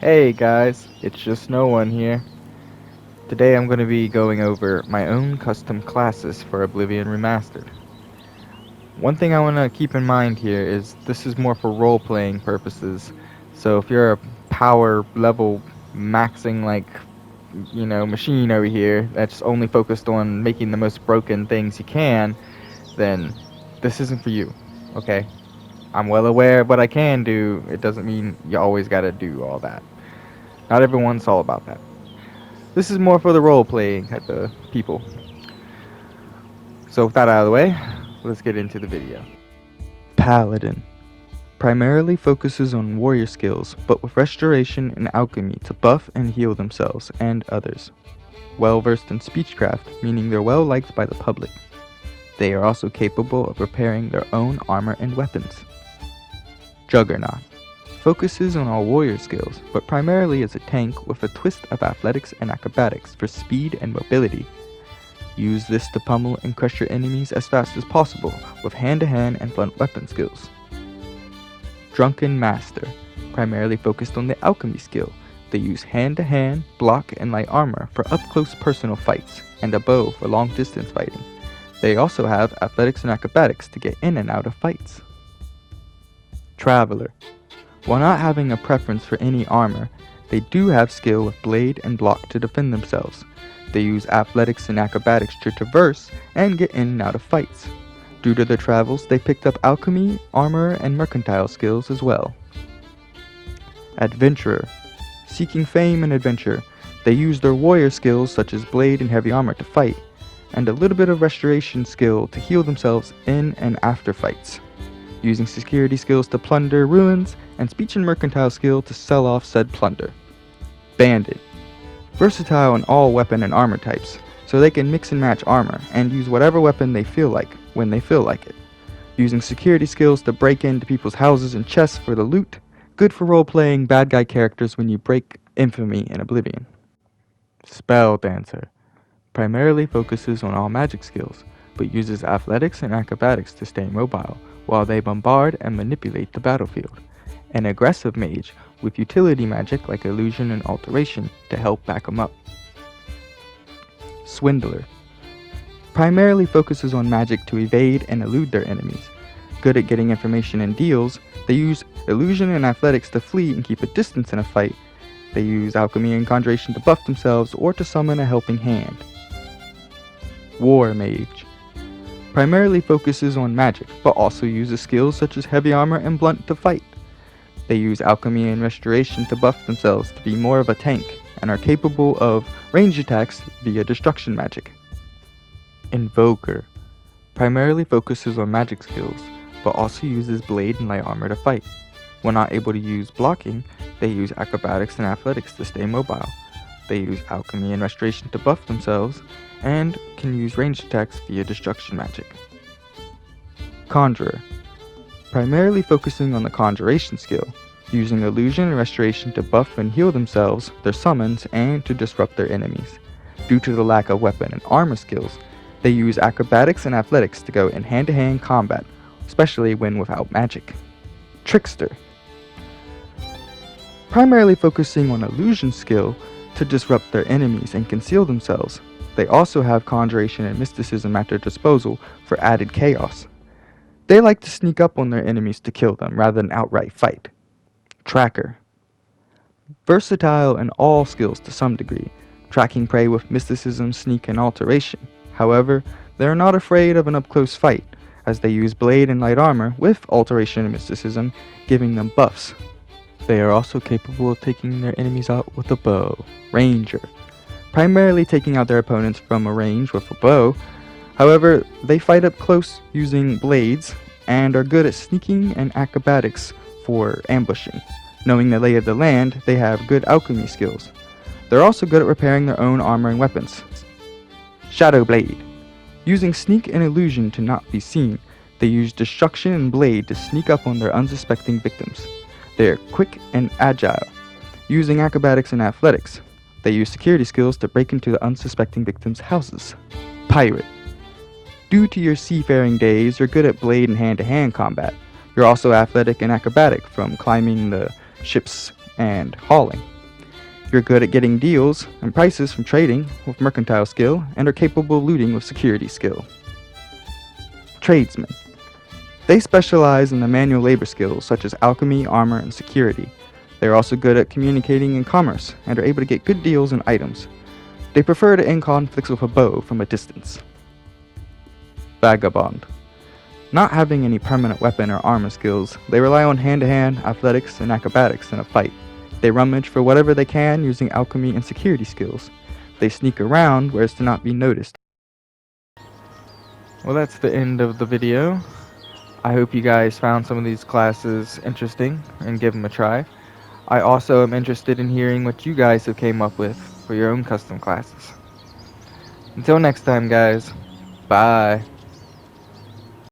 Hey guys, it's just no one here. Today I'm going to be going over my own custom classes for Oblivion Remastered. One thing I want to keep in mind here is this is more for role-playing purposes. So if you're a power level maxing machine over here that's only focused on making the most broken things you can, then this isn't for you. Okay? I'm well aware of what I can do. It doesn't mean you always got to do all that. Not everyone's all about that. This is more for the role-playing type of people. So with that out of the way, let's get into the video. Paladin primarily focuses on warrior skills, but with restoration and alchemy to buff and heal themselves and others. Well versed in speechcraft, meaning they're well liked by the public. They are also capable of repairing their own armor and weapons. Juggernaut focuses on all warrior skills, but primarily as a tank with a twist of athletics and acrobatics for speed and mobility. Use this to pummel and crush your enemies as fast as possible with hand-to-hand and blunt weapon skills. Drunken Master, primarily focused on the alchemy skill. They use hand-to-hand, block, and light armor for up-close personal fights, and a bow for long-distance fighting. They also have athletics and acrobatics to get in and out of fights. Traveler. While not having a preference for any armor, they do have skill with blade and block to defend themselves. They use athletics and acrobatics to traverse and get in and out of fights. Due to their travels, they picked up alchemy, armor, and mercantile skills as well. Adventurer. Seeking fame and adventure, they use their warrior skills such as blade and heavy armor to fight, and a little bit of restoration skill to heal themselves in and after fights. Using security skills to plunder ruins, and speech and mercantile skill to sell off said plunder. Bandit. Versatile in all weapon and armor types, so they can mix and match armor, and use whatever weapon they feel like, when they feel like it. Using security skills to break into people's houses and chests for the loot, good for role-playing bad guy characters when you break infamy in Oblivion. Spell Dancer. Primarily focuses on all magic skills, but uses athletics and acrobatics to stay mobile, while they bombard and manipulate the battlefield. An aggressive mage with utility magic like illusion and alteration to help back them up. Swindler. Primarily focuses on magic to evade and elude their enemies. Good at getting information and deals, they use illusion and athletics to flee and keep a distance in a fight. They use alchemy and conjuration to buff themselves or to summon a helping hand. War Mage. Primarily focuses on magic, but also uses skills such as heavy armor and blunt to fight. They use alchemy and restoration to buff themselves to be more of a tank, and are capable of range attacks via destruction magic. Invoker. Primarily focuses on magic skills, but also uses blade and light armor to fight. When not able to use blocking, they use acrobatics and athletics to stay mobile. They use alchemy and restoration to buff themselves, and can use ranged attacks via destruction magic. Conjurer. Primarily focusing on the conjuration skill, using illusion and restoration to buff and heal themselves, their summons, and to disrupt their enemies. Due to the lack of weapon and armor skills, they use acrobatics and athletics to go in hand-to-hand combat, especially when without magic. Trickster. Primarily focusing on illusion skill to disrupt their enemies and conceal themselves. They also have conjuration and mysticism at their disposal for added chaos. They like to sneak up on their enemies to kill them rather than outright fight. Tracker. Versatile in all skills to some degree, tracking prey with mysticism, sneak, and alteration. However, they are not afraid of an up-close fight, as they use blade and light armor with alteration and mysticism, giving them buffs. They are also capable of taking their enemies out with a bow. Ranger. Primarily taking out their opponents from a range with a bow. However, they fight up close using blades, and are good at sneaking and acrobatics for ambushing. Knowing the lay of the land, they have good alchemy skills. They're also good at repairing their own armor and weapons. Shadow Blade. Using sneak and illusion to not be seen, they use destruction and blade to sneak up on their unsuspecting victims. They are quick and agile, using acrobatics and athletics. They use security skills to break into the unsuspecting victims' houses. Pirate. Due to your seafaring days, you're good at blade and hand-to-hand combat. You're also athletic and acrobatic from climbing the ships and hauling. You're good at getting deals and prices from trading with mercantile skill and are capable of looting with security skill. Tradesmen. They specialize in the manual labor skills such as alchemy, armor, and security. They are also good at communicating and commerce and are able to get good deals and items. They prefer to end conflicts with a bow from a distance. Vagabond. Not having any permanent weapon or armor skills, they rely on hand-to-hand, athletics, and acrobatics in a fight. They rummage for whatever they can using alchemy and security skills. They sneak around where as to not be noticed. Well, that's the end of the video. I hope you guys found some of these classes interesting and give them a try. I also am interested in hearing what you guys have came up with for your own custom classes. Until next time, guys. Bye.